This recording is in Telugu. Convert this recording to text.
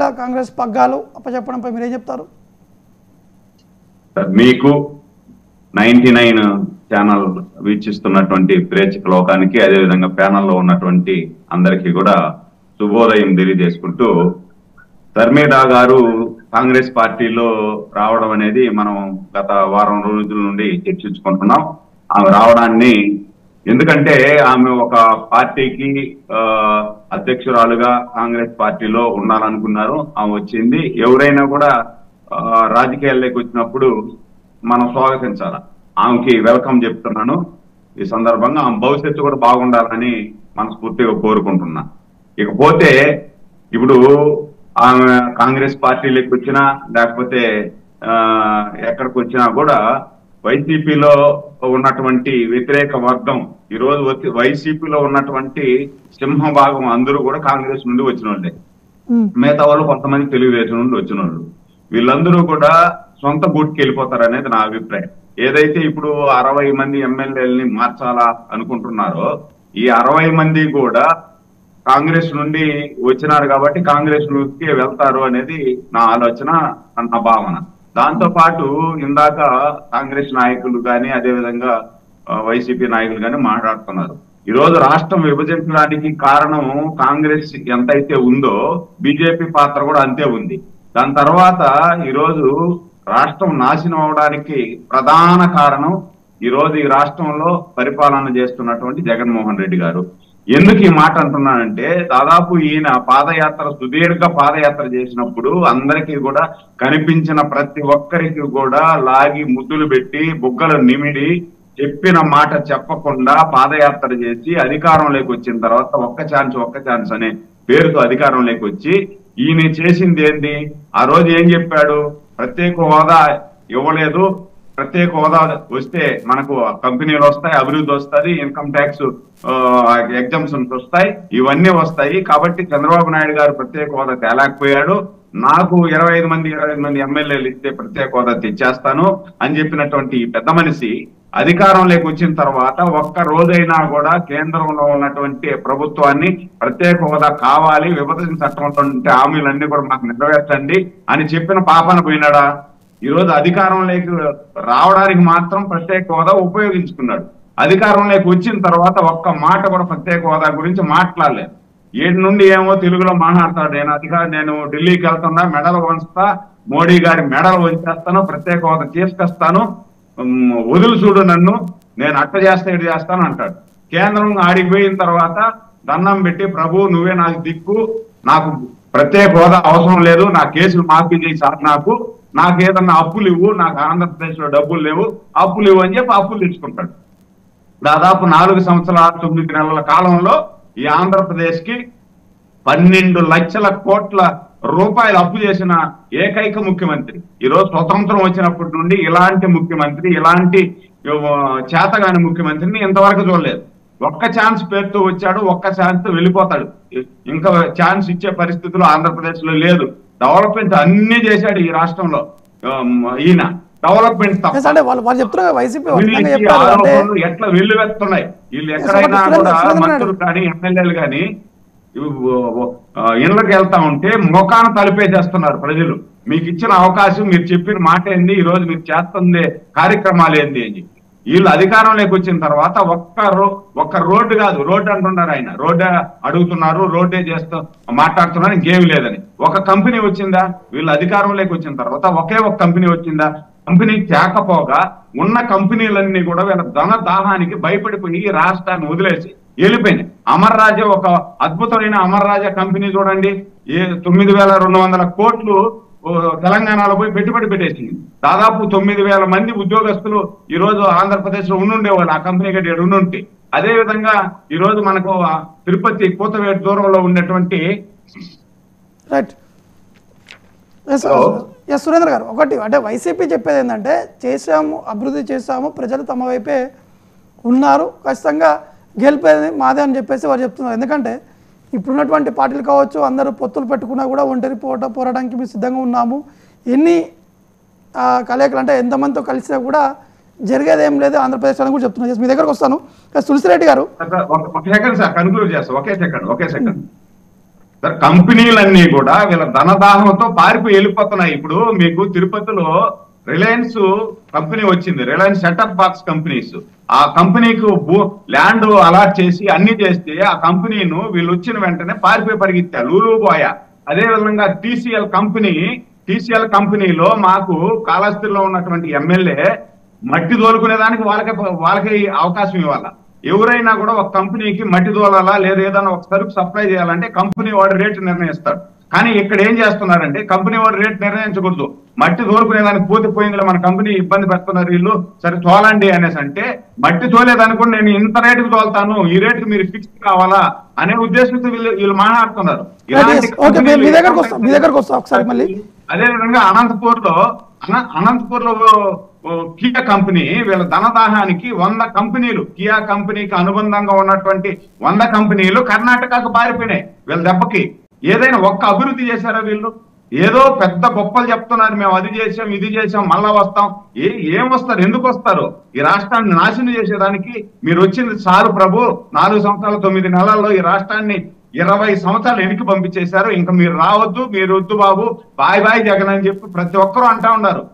ఇట్లా కాంగ్రెస్ పగ్గాలు అప్పచెప్పడంపై మీరేం చెప్తారు? మీకు 99 ఛానల్ వీక్షిస్తున్నటువంటి ప్రేక్షక లోకానికి, అదేవిధంగా ప్యానల్లో ఉన్నటువంటి అందరికీ కూడా శుభోదయం తెలియజేసుకుంటూ, ధర్మేంద్ర గారు కాంగ్రెస్ పార్టీలో రావడం అనేది మనం గత వారం రోజుల నుండి చర్చించుకుంటున్నాం. ఆమె రావడాన్ని, ఎందుకంటే ఆమె ఒక పార్టీకి అధ్యక్షురాలుగా కాంగ్రెస్ పార్టీలో ఉండాలనుకున్నారు. ఆమె వచ్చింది. ఎవరైనా కూడా రాజకీయాల్లోకి వచ్చినప్పుడు మనం స్వాగతించాలి. ఆమెకి వెల్కమ్ చెప్తున్నాను. ఈ సందర్భంగా ఆమె భవిష్యత్తు కూడా బాగుండాలని మనస్ఫూర్తిగా కోరుకుంటున్నా. ఇకపోతే ఇప్పుడు ఆమె కాంగ్రెస్ పార్టీలోకి వచ్చినా లేకపోతే ఎక్కడికి వచ్చినా కూడా వైసీపీలో ఉన్నటువంటి వ్యతిరేక వర్గం, ఈరోజు వైసీపీలో ఉన్నటువంటి సింహభాగం అందరూ కూడా కాంగ్రెస్ నుండి వచ్చిన వాళ్ళే. మిగతా వాళ్ళు కొంతమంది తెలుగుదేశం నుండి వచ్చిన వాళ్ళు. వీళ్ళందరూ కూడా సొంత గూటికి వెళ్ళిపోతారు అనేది నా అభిప్రాయం. ఏదైతే ఇప్పుడు 60 మంది ఎమ్మెల్యేలని మార్చాలా అనుకుంటున్నారో, ఈ 60 మంది కూడా కాంగ్రెస్ నుండి వచ్చినారు కాబట్టి కాంగ్రెస్ నుండి వెళ్తారు అనేది నా ఆలోచన, నా భావన. దాంతో పాటు ఇందాక కాంగ్రెస్ నాయకులు కానీ అదేవిధంగా వైసీపీ నాయకులు కానీ మాట్లాడుతున్నారు. ఈ రోజు రాష్ట్రం విభజించడానికి కారణం కాంగ్రెస్ ఎంతైతే ఉందో బీజేపీ పాత్ర కూడా అంతే ఉంది. దాని తర్వాత ఈరోజు రాష్ట్రం నాశనం అవడానికి ప్రధాన కారణం ఈరోజు ఈ రాష్ట్రంలో పరిపాలన చేస్తున్నటువంటి జగన్మోహన్ రెడ్డి గారు. ఎందుకు ఈ మాట అంటున్నానంటే, దాదాపు ఈయన పాదయాత్ర, సుదీర్ఘ పాదయాత్ర చేసినప్పుడు అందరికీ కూడా కనిపించిన ప్రతి ఒక్కరికి కూడా లాగి ముద్దులు పెట్టి బుగ్గలు నిమిడి చెప్పిన మాట చెప్పకుండా పాదయాత్ర చేసి అధికారంలోకి వచ్చిన తర్వాత ఒక్క ఛాన్స్ అనే పేరుతో అధికారంలోకి వచ్చి ఈయన చేసింది ఏంది? ఆ రోజు ఏం చెప్పాడు? ప్రత్యేక హోదా ఇవ్వలేదు, ప్రత్యేక హోదా వస్తే మనకు కంపెనీలు వస్తాయి, అభివృద్ధి వస్తుంది, ఇన్కమ్ ట్యాక్స్ ఎగ్జామ్షన్స్ వస్తాయి, ఇవన్నీ వస్తాయి. కాబట్టి చంద్రబాబు నాయుడు గారు ప్రత్యేక హోదా తేలేకపోయాడు. నాకు 25 మంది ఎమ్మెల్యేలు ఇస్తే ప్రత్యేక హోదా తెచ్చేస్తాను అని చెప్పినటువంటి పెద్ద మనిషి అధికారంలోకి వచ్చిన తర్వాత ఒక్క రోజైనా కూడా కేంద్రంలో ఉన్నటువంటి ప్రభుత్వాన్ని ప్రత్యేక హోదా కావాలి, విభజన చట్టంలో హామీలన్నీ కూడా మాకు నెరవేర్చండి అని చెప్పిన పాపన పోయినాడా? ఈ రోజు అధికారంలోకి రావడానికి మాత్రం ప్రత్యేక హోదా ఉపయోగించుకున్నాడు. అధికారంలోకి వచ్చిన తర్వాత ఒక్క మాట కూడా ప్రత్యేక హోదా గురించి మాట్లాడలేదు. ఏడు నుండి ఏమో తెలుగులో మాట్లాడతాడు, నేను ఢిల్లీకి వెళ్తున్నా, మెడలు వంచుతా, మోడీ గారి మెడలు వంచేస్తాను, ప్రత్యేక హోదా తీసుకొస్తాను, వదులు చూడు నన్ను, నేను అట్ట చేస్తా ఇటు చేస్తాను అంటాడు. కేంద్రం ఆడికి పోయిన తర్వాత దండం పెట్టి, ప్రభు నువ్వే నాకు దిక్కు, నాకు ప్రత్యేక హోదా అవసరం లేదు, నా కేసులు మాఫీ చేసి నాకు ఏదన్నా అప్పులు ఇవ్వు, నాకు ఆంధ్రప్రదేశ్ లో డబ్బులు లేవు, అప్పులు ఇవ్వు అని చెప్పి అప్పులు తెచ్చుకుంటాడు. దాదాపు 4 సంవత్సరాల 9 నెలల కాలంలో ఈ ఆంధ్రప్రదేశ్ కి 12 లక్షల కోట్ల రూపాయలు అప్పు చేసిన ఏకైక ముఖ్యమంత్రి. ఈరోజు స్వతంత్రం వచ్చినప్పటి నుండి ఇలాంటి ముఖ్యమంత్రి, ఇలాంటి చేతగాని ముఖ్యమంత్రిని ఇంతవరకు చూడలేదు. ఒక్క ఛాన్స్ పేరుతో వచ్చాడు, ఒక్క ఛాన్స్ వెళ్ళిపోతాడు. ఇంకా ఛాన్స్ ఇచ్చే పరిస్థితులు ఆంధ్రప్రదేశ్ లో లేదు. డెవలప్మెంట్ అన్ని చేశాడు ఈ రాష్ట్రంలో ఈయన. డెవలప్మెంట్ ఎట్లా వెల్లువెత్తున్నాయి. వీళ్ళు ఎక్కడైనా కూడా మంత్రులు కానీ ఎమ్మెల్యేలు కానీ ఇళ్ళకి వెళ్తా ఉంటే ముఖాన తలిపేసేస్తున్నారు ప్రజలు. మీకు ఇచ్చిన అవకాశం, మీరు చెప్పిన మాట ఏంది, ఈ రోజు మీరు చేస్తుంది కార్యక్రమాలు ఏంది అని చెప్పి. వీళ్ళు అధికారంలోకి వచ్చిన తర్వాత ఒక్క రోడ్డు కాదు, రోడ్డు అంటున్నారు ఆయన, రోడ్డు అడుగుతున్నారు, రోడ్డే చేస్తూ మాట్లాడుతున్నారు, ఇంకేమి లేదని. ఒక కంపెనీ వచ్చిందా? వీళ్ళు అధికారంలోకి వచ్చిన తర్వాత ఒకే ఒక కంపెనీ వచ్చిందా? కంపెనీ తేకపోగా ఉన్న కంపెనీలన్నీ కూడా వీళ్ళ ధన దాహానికి భయపడిపోయి రాష్ట్రాన్ని వదిలేసి వెళ్ళిపోయినాయి. అమర్ రాజా, ఒక అద్భుతమైన అమర్ రాజా కంపెనీ చూడండి, 9,200 కోట్లు తెలంగాణలో పోయి పెట్టుబడి పెట్టేసింది. దాదాపు 9,000 మంది ఉద్యోగస్తులు ఈ రోజు ఆంధ్రప్రదేశ్ లో ఉండుండేవాళ్ళు, ఆ కంపెనీ గట్టి ఉండుంటే. అదే విధంగా ఈ రోజు మనకు తిరుపతి కూతవేటు దూరంలో ఉన్నటువంటి సురేంద్ర గారు, ఒకటి అంటే వైసీపీ చెప్పేది ఏంటంటే, చేసాము, అభివృద్ధి చేసాము, ప్రజలు తమ వైపే ఉన్నారు, ఖచ్చితంగా గెలిపేది మాదే అని చెప్పేసి వారు చెప్తున్నారు. ఎందుకంటే ఇప్పుడున్నటువంటి పార్టీలు కావచ్చు, అందరూ పొత్తులు పెట్టుకున్నా కూడా ఒంటరి పోరాటానికి మేము సిద్ధంగా ఉన్నాము, ఎన్ని కలయికలు అంటే ఎంతమందితో కలిసినా కూడా జరిగేది ఏం లేదు ఆంధ్రప్రదేశ్ అని కూడా చెప్తున్నారు. మీ దగ్గరకు వస్తాను. తులసిరెడ్డి గారు, ఒకే సెకండ్. సార్ కంపెనీలన్నీ కూడా వీళ్ళ ధనదాహంతో పారిపోయి వెళ్ళిపోతున్నాయి. ఇప్పుడు మీకు తిరుపతిలో రిలయన్స్ కంపెనీ వచ్చింది, రిలయన్స్ సెటప్ బాక్స్ కంపెనీస్. ఆ కంపెనీకి ల్యాండ్ అలాట్ చేసి అన్ని చేస్తే ఆ కంపెనీను వీళ్ళు వచ్చిన వెంటనే పారిపోయి పరిగెత్తారు, లూలుబోయ. అదే విధంగా టీసీఎల్ కంపెనీలో మాకు కాళహస్తిలో ఉన్నటువంటి ఎమ్మెల్యే మట్టి దోలుకునేదానికి వాళ్ళకి అవకాశం ఇవ్వాల. ఎవరైనా కూడా ఒక కంపెనీకి మట్టి దోలాలా లేదా ఏదైనా ఒక సరుకు సప్లై చేయాలంటే కంపెనీ వాడు రేటు నిర్ణయిస్తాడు. కానీ ఇక్కడ ఏం చేస్తున్నారంటే కంపెనీ వాడు రేటు నిర్ణయించకూడదు, మట్టి తోలుకునేదానికి పోయిందిలే మన కంపెనీ ఇబ్బంది పెడుతున్నారు వీళ్ళు, సరే తోలండి అనేసి అంటే మట్టి తోలేదానికి కూడా నేను ఇంత రేటుకు తోలుతాను, ఈ రేటుకి మీరు ఫిక్స్ కావాలా అనే ఉద్దేశంతో వీళ్ళు మాట్లాడుతున్నారు. అదే విధంగా అనంతపూర్ లో కియా కంపెనీ వీళ్ళ ధనదాహానికి 100 కంపెనీలు, కియా కంపెనీకి అనుబంధంగా ఉన్నటువంటి 100 కంపెనీలు కర్ణాటకకు పారిపోయినాయి వీళ్ళ దెబ్బకి. ఏదైనా ఒక్క అభివృద్ధి చేశారా వీళ్ళు? ఏదో పెద్ద గొప్పలు చెప్తున్నారు, మేము అది చేసాం ఇది చేసాం మళ్ళా వస్తాం. ఏం వస్తారు, ఎందుకు వస్తారు? ఈ రాష్ట్రాన్ని నాశనం చేసేదానికి మీరు వచ్చింది చాలు ప్రభు. 4 సంవత్సరాల 9 నెలల్లో ఈ రాష్ట్రాన్ని 20 సంవత్సరాలు వెనక్కి పంపించేశారు. ఇంకా మీరు రావద్దు, మీరు వద్దు బాబు, బాయ్ బాయ్ జగన్ అని చెప్పి ప్రతి ఒక్కరూ అంటా ఉన్నారు.